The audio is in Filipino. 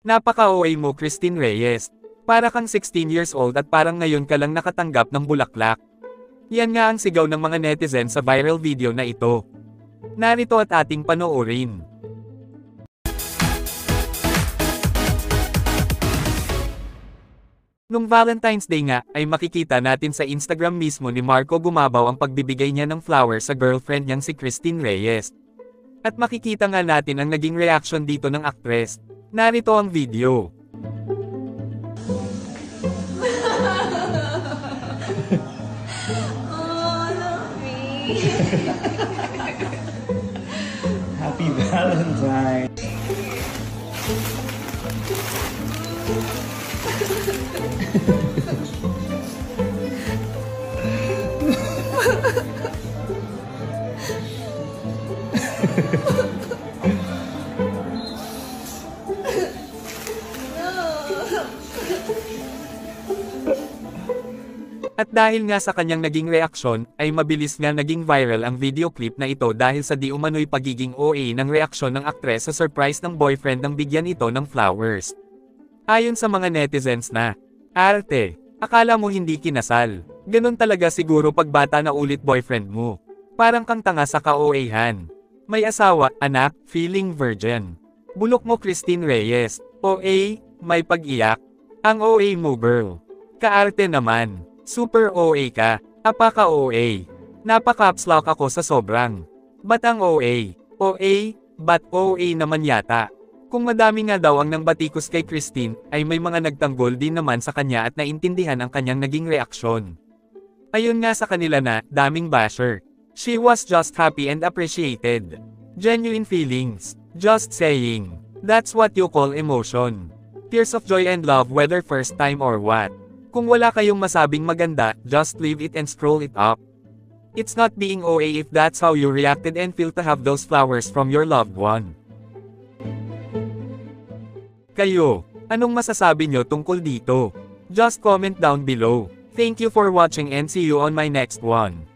Napaka-OA mo, Christine Reyes. Para kang 16 years old at parang ngayon ka lang nakatanggap ng bulaklak. Yan nga ang sigaw ng mga netizen sa viral video na ito. Narito at ating panoorin. Nung Valentine's Day nga, ay makikita natin sa Instagram mismo ni Marco Gumabaw ang pagbibigay niya ng flowers sa girlfriend niyang si Christine Reyes. At makikita nga natin ang naging reaction dito ng aktres. Narito ang video. Oh, love me. Happy Valentine. At dahil nga sa kanyang naging reaksyon, ay mabilis nga naging viral ang video clip na ito dahil sa di umano'y pagiging OA ng reaksyon ng aktres sa surprise ng boyfriend nang bigyan ito ng flowers. Ayon sa mga netizens na, "Arte, akala mo hindi kinasal. Ganon talaga siguro pag bata na ulit boyfriend mo. Parang kang tanga sa ka-OA-han. May asawa, anak, feeling virgin. Bulok mo Christine Reyes. OA, may pag-iyak. Ang OA mo girl. Kaarte naman. Super OA ka. Apaka-OA. Napaka-upslock ako sa sobrang. Ba't ang OA? OA, ba't OA naman yata? Kung madami nga daw ang nang batikos kay Christine, ay may mga nagtanggol din naman sa kanya at naintindihan ang kanyang naging reaksyon. Ayon nga sa kanila na, daming basher. She was just happy and appreciated. Genuine feelings. Just saying. That's what you call emotion. Tears of joy and love whether first time or what. Kung wala kayong masabing maganda, just leave it and scroll it up. It's not being OA if that's how you reacted and feel to have those flowers from your loved one. Kayo, anong masasabi nyo tungkol dito? Just comment down below. Thank you for watching and see you on my next one.